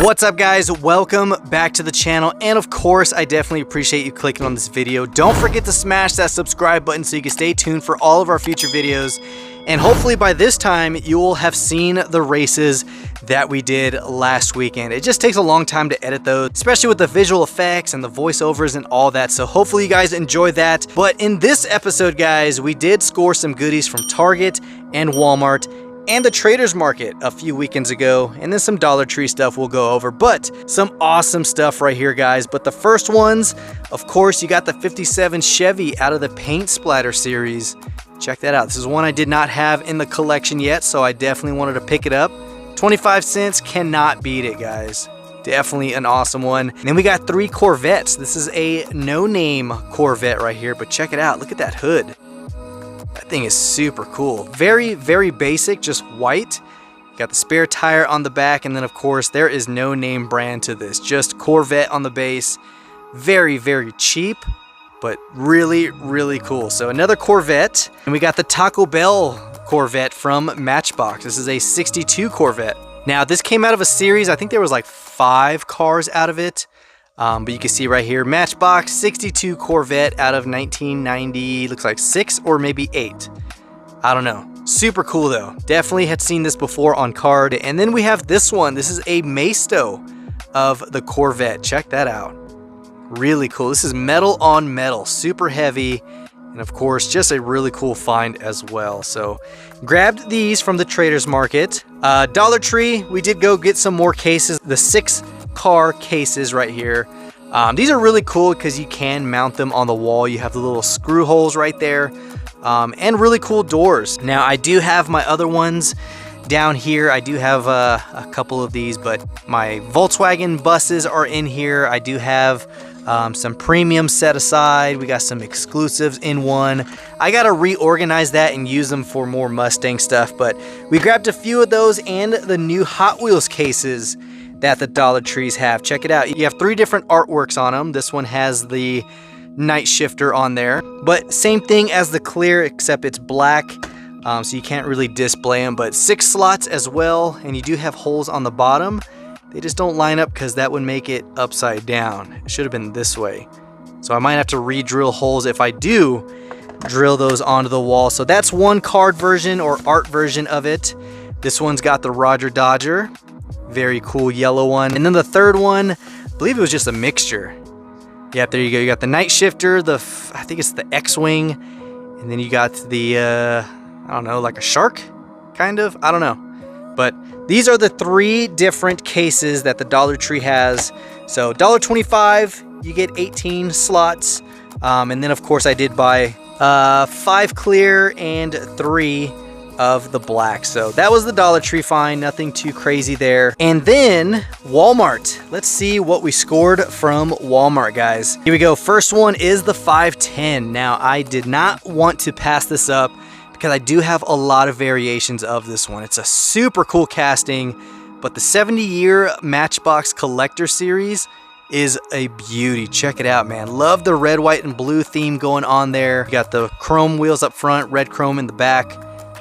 What's up, guys? Welcome back to the channel, and of course I definitely appreciate you clicking on this video. Don't forget to smash that subscribe button so you can stay tuned for all of our future videos, and hopefully by this time you will have seen the races that we did last weekend. It just takes a long time to edit those, especially with the visual effects and the voiceovers and all that, so hopefully you guys enjoy that. But in this episode, guys, we did score some goodies from Target and Walmart and the Traders Market a few weekends ago, and then some Dollar Tree stuff we'll go over, but some awesome stuff right here, guys. But the first ones, of course, you got the 57 Chevy out of the Paint Splatter series. Check that out. This is one I did not have in the collection yet, so I definitely wanted to pick it up. 25 cents, cannot beat it, guys. Definitely an awesome one. And then we got 3 Corvettes. This is a no-name Corvette right here, but check it out. Look at that hood. That thing is super cool. Very, very basic, just white. Got the spare tire on the back, and then of course there is no name brand to this, just Corvette on the base. Very, very cheap, but really, really cool. So another Corvette, and we got the Taco Bell Corvette from Matchbox. This is a 62 Corvette. Now this came out of a series, I think there was like 5 cars out of it. But you can see right here, Matchbox 62 Corvette out of 1990, looks like 6 or maybe 8. I don't know. Super cool though. Definitely had seen this before on card. And then we have this one. This is a Maisto of the Corvette. Check that out. Really cool. This is metal on metal, super heavy. And of course, just a really cool find as well. So grabbed these from the Traders Market. Dollar Tree, we did go get some more cases. The 6 car cases right here. These are really cool because you can mount them on the wall. You have the little screw holes right there, and really cool doors. Now I do have my other ones down here. I do have a couple of these, but my Volkswagen buses are in here. I do have some premium set aside. We got some exclusives in one. I gotta reorganize that and use them for more Mustang stuff, but we grabbed a few of those and the new Hot Wheels cases that the Dollar Trees have. Check it out. You have 3 different artworks on them. This one has the night shifter on there, but same thing as the clear, except it's black, so you can't really display them, but 6 slots as well, and you do have holes on the bottom. They just don't line up because that would make it upside down. It should have been this way. So I might have to re-drill holes if I do drill those onto the wall. So that's one card version or art version of it. This one's got the Roger Dodger. Very cool yellow one. And then the third one, I believe it was just a mixture. Yep, there you go. You got the night shifter, I think it's the X-Wing, and then you got the, I don't know, like a shark, kind of? I don't know. But these are the 3 different cases that the Dollar Tree has. So $1.25, you get 18 slots. And then of course I did buy 5 clear and 3 of the black. So that was the Dollar Tree find, nothing too crazy there. And then Walmart. Let's see what we scored from Walmart, guys. Here we go. First one is the 510. Now I did not want to pass this up because I do have a lot of variations of this one. It's a super cool casting, but the 70-year Matchbox Collector Series is a beauty. Check it out, man. Love the red, white, and blue theme going on there. You got the chrome wheels up front, red chrome in the back.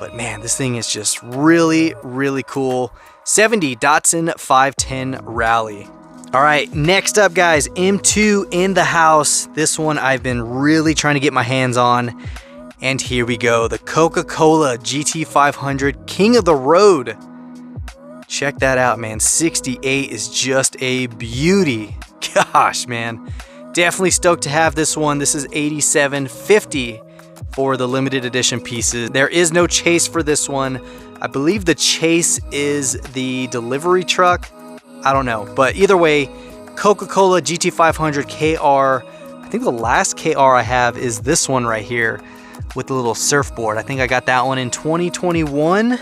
But man, this thing is just really, really cool. 70 Datsun 510 Rally. All right, next up, guys, M2 in the house. This one I've been really trying to get my hands on. And here we go, the Coca-Cola GT500 King of the Road. Check that out, man. 68 is just a beauty. Gosh, man. Definitely stoked to have this one. This is $87.50 for the limited edition pieces. There is no chase for this one. I believe the chase is the delivery truck. I don't know. But either way, Coca-Cola GT500 KR. I think the last KR I have is this one right here with the little surfboard. I think I got that one in 2021,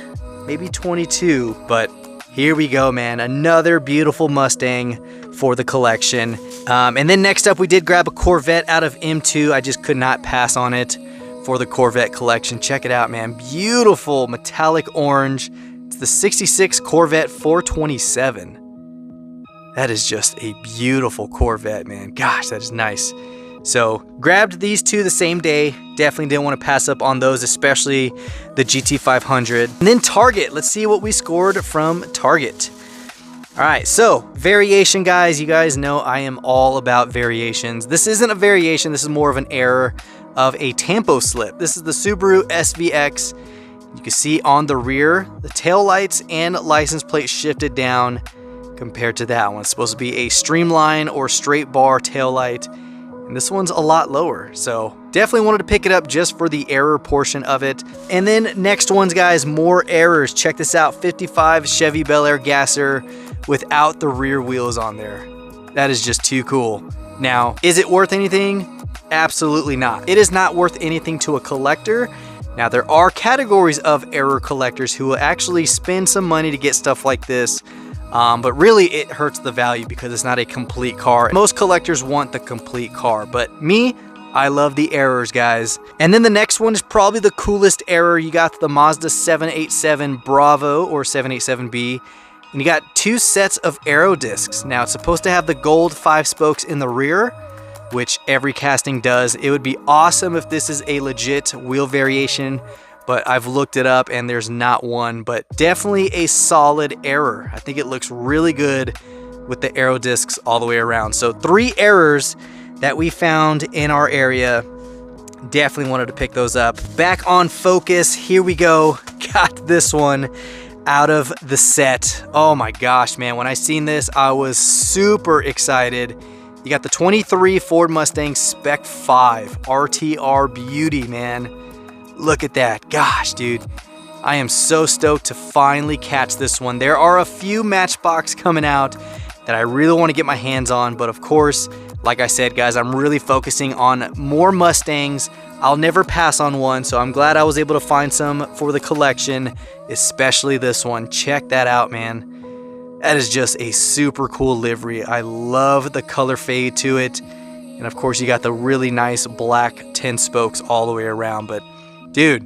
maybe 22. But here we go, man. Another beautiful Mustang for the collection. And then next up, we did grab a Corvette out of M2. I just could not pass on it for the Corvette collection. Check it out, man. Beautiful metallic orange. It's the 66 Corvette 427. That is just a beautiful Corvette, man. Gosh, that is nice. So grabbed these 2 the same day. Definitely didn't want to pass up on those, especially the GT500. And then Target. Let's see what we scored from Target. All right, so variation, guys. You guys know I am all about variations. This isn't a variation. This is more of an error of a tampo slip. This is the Subaru SVX. You can see on the rear, the tail lights and license plate shifted down compared to that one. It's supposed to be a streamline or straight bar tail light, and this one's a lot lower. So definitely wanted to pick it up just for the error portion of it. And then next ones, guys, more errors. Check this out, 55 Chevy Bel Air gasser without the rear wheels on there. That is just too cool. Now, is it worth anything? Absolutely not. It is not worth anything to a collector. Now, there are categories of error collectors who will actually spend some money to get stuff like this, but really it hurts the value because it's not a complete car. Most collectors want the complete car, but me, I love the errors, guys. And then the next one is probably the coolest error. You got the Mazda 787 Bravo or 787B, and you got 2 sets of aero discs. Now, it's supposed to have the gold 5 spokes in the rear, which every casting does. It would be awesome if this is a legit wheel variation, but I've looked it up and there's not one, but definitely a solid error. I think it looks really good with the aero discs all the way around. So 3 errors that we found in our area. Definitely wanted to pick those up. Back on focus, here we go. Got this one out of the set. Oh my gosh, man. When I seen this, I was super excited. You got the 23 Ford Mustang Spec 5 RTR Beauty, man. Look at that. Gosh, dude. I am so stoked to finally catch this one. There are a few Matchbox coming out that I really want to get my hands on, but of course, like I said, guys, I'm really focusing on more Mustangs. I'll never pass on one, so I'm glad I was able to find some for the collection, especially this one. Check that out, man. That is just a super cool livery. I love the color fade to it. And of course, you got the really nice black 10 spokes all the way around. But dude,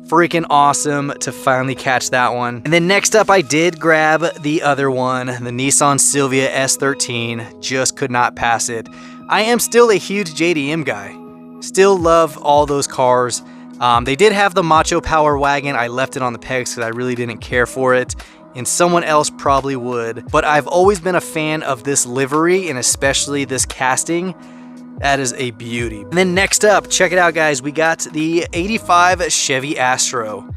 freaking awesome to finally catch that one. And then next up, I did grab the other one, the Nissan Silvia S13. Just could not pass it. I am still a huge JDM guy. Still love all those cars. They did have the Macho Power Wagon. I left it on the pegs because I really didn't care for it, and someone else probably would. But I've always been a fan of this livery, and especially this casting. That is a beauty. And then next up, check it out, guys. We got the 85 Chevy Astro.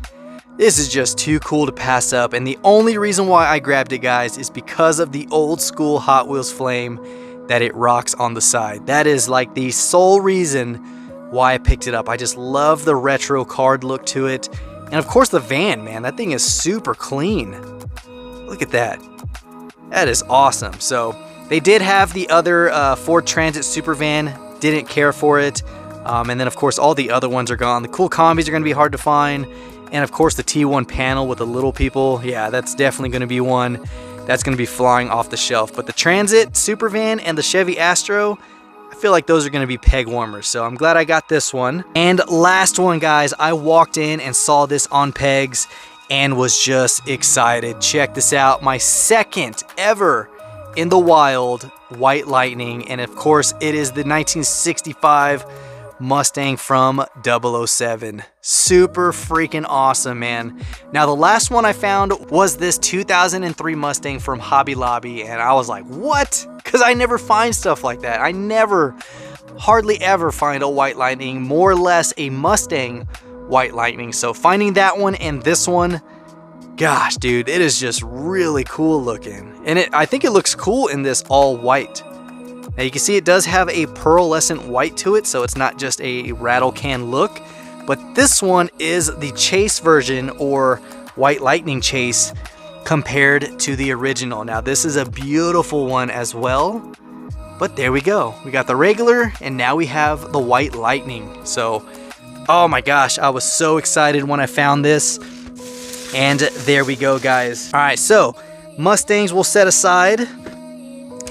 This is just too cool to pass up, and the only reason why I grabbed it, guys, is because of the old school Hot Wheels flame that it rocks on the side. That is like the sole reason why I picked it up. I just love the retro card look to it. And of course the van, man, that thing is super clean. Look at that. That is awesome. So they did have the other Ford Transit Super Van, didn't care for it. And then of course all the other ones are gone. The cool combis are gonna be hard to find. And of course the T1 panel with the little people, yeah, that's definitely gonna be one that's gonna be flying off the shelf. But the Transit Super Van and the Chevy Astro, I feel like those are gonna be peg warmers. So I'm glad I got this one. And last one, guys, I walked in and saw this on pegs and was just excited. Check this out, my second ever in the wild White Lightning, and of course it is the 1965 Mustang from 007. Super freaking awesome, man. Now the last one I found was this 2003 Mustang from Hobby Lobby, and I was like, what? Because I never find stuff like that. I never, hardly ever find a White Lightning, more or less a Mustang White Lightning. So finding that one and this one, gosh, dude, it is just really cool looking. And I think it looks cool in this all white. Now you can see it does have a pearlescent white to it, so it's not just a rattle can look. But this one is the Chase version, or White Lightning Chase, compared to the original. Now this is a beautiful one as well. But there we go. We got the regular, and now we have the White Lightning. So, oh my gosh, I was so excited when I found this. And there we go, guys. All right, so Mustangs will set aside.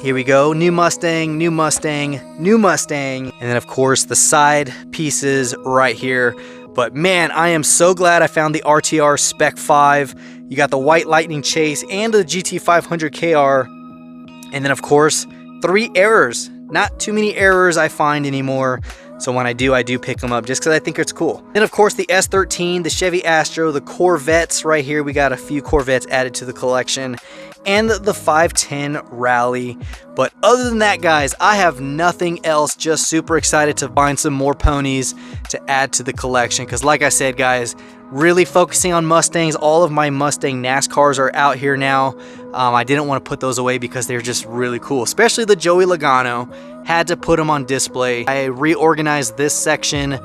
Here we go, new Mustang, new Mustang, new Mustang. And then of course the side pieces right here. But man, I am so glad I found the RTR Spec 5. You got the White Lightning Chase and the GT500 KR. And then of course, 3 errors. Not too many errors I find anymore. So when I do pick them up just because I think it's cool. Then of course the S13, the Chevy Astro, the Corvettes right here. We got a few Corvettes added to the collection. and the 510 Rally. But other than that, guys, I have nothing else. Just super excited to find some more ponies to add to the collection, because like I said, guys, really focusing on Mustangs. All of my Mustang NASCARs are out here now. I didn't want to put those away because they're just really cool, especially the Joey Logano. Had to put them on display. I reorganized this section,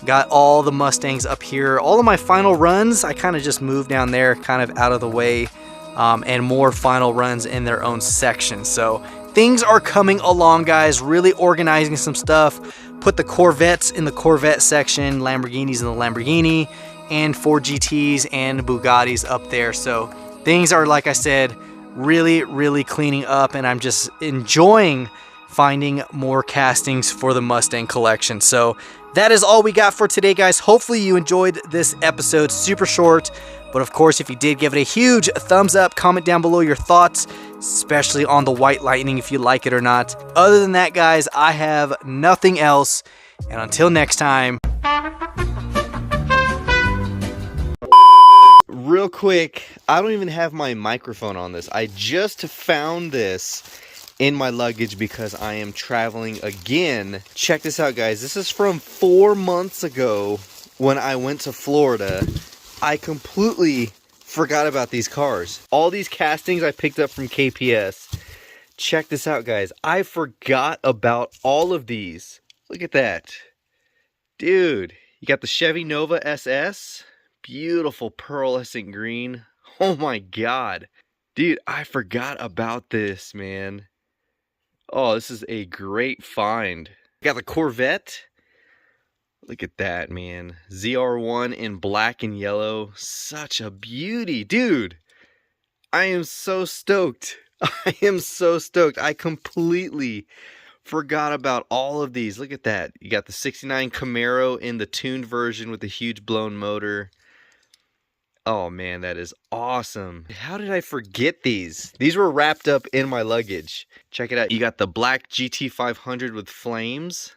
got all the Mustangs up here. All of my final runs, I kind of just moved down there, kind of out of the way, and more final runs in their own section. So things are coming along, guys. Really organizing some stuff. Put the Corvettes in the Corvette section, Lamborghinis in the Lamborghini, and Ford GTs and Bugattis up there. So things are, like I said, really cleaning up, and I'm just enjoying finding more castings for the Mustang collection. So that is all we got for today, guys. Hopefully you enjoyed this episode. Super short, but of course, if you did, give it a huge thumbs up. Comment down below your thoughts, especially on the White Lightning, if you like it or not. Other than that, guys, I have nothing else, and until next time. Real quick, I don't even have my microphone on this. I just found this in my luggage because I am traveling again. Check this out, guys. This is from 4 months ago when I went to Florida. I completely forgot about these cars. All these castings I picked up from KPS. Check this out, guys. I forgot about all of these. Look at that. Dude, you got the Chevy Nova SS. Beautiful pearlescent green. Oh my god. Dude, I forgot about this, man. Oh, this is a great find. Got the Corvette. Look at that, man. ZR1 in black and yellow. Such a beauty. Dude, I am so stoked. I am so stoked. I completely forgot about all of these. Look at that. You got the 69 Camaro in the tuned version with the huge blown motor. Oh man, that is awesome. How did I forget these? These were wrapped up in my luggage. Check it out. You got the black GT500 with flames.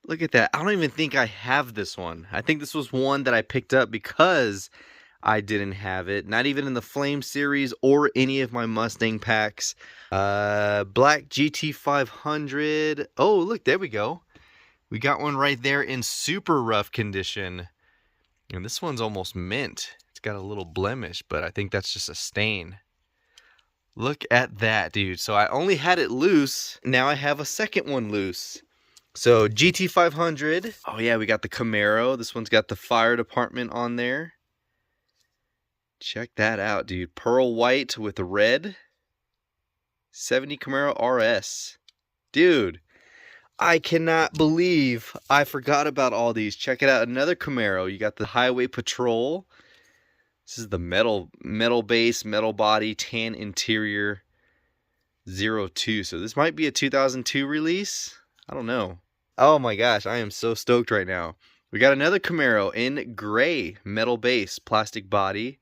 Look at that. I don't even think I have this one. I think this was one that I picked up because I didn't have it. Not even in the Flame series or any of my Mustang packs. Black GT500. Oh, look, there we go. We got one right there in super rough condition. And this one's almost mint. It's got a little blemish, but I think that's just a stain. Look at that, dude. So I only had it loose. Now I have a second one loose. So GT500. Oh yeah, we got the Camaro. This one's got the fire department on there. Check that out, dude. Pearl white with red. 70 Camaro RS. Dude, I cannot believe I forgot about all these. Check it out. Another Camaro. You got the Highway Patrol. This is the metal base, metal body, tan interior, 02. So this might be a 2002 release. I don't know. Oh my gosh, I am so stoked right now. We got another Camaro in gray, metal base, plastic body.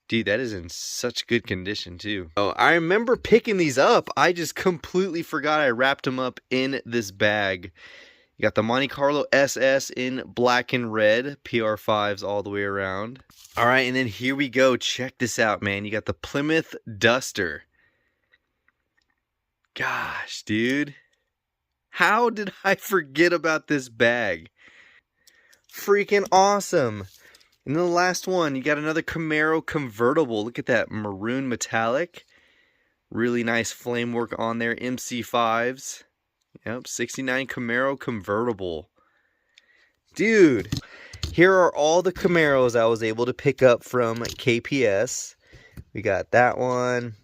Dude, that is in such good condition too. Oh, I remember picking these up. I just completely forgot I wrapped them up in this bag. You got the Monte Carlo SS in black and red. PR5s all the way around. All right, and then here we go. Check this out, man. You got the Plymouth Duster. Gosh, dude. How did I forget about this bag? Freaking awesome. And then the last one, you got another Camaro convertible. Look at that maroon metallic. Really nice flame work on there. MC5s. Yep, 69 Camaro convertible. Dude, here are all the Camaros I was able to pick up from KPS. We got that one.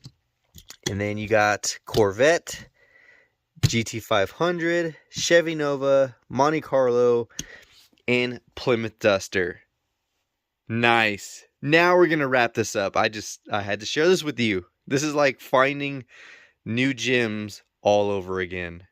And then you got Corvette, GT500, Chevy Nova, Monte Carlo, and Plymouth Duster. Nice. Now we're going to wrap this up. I had to share this with you. This is like finding new gems all over again.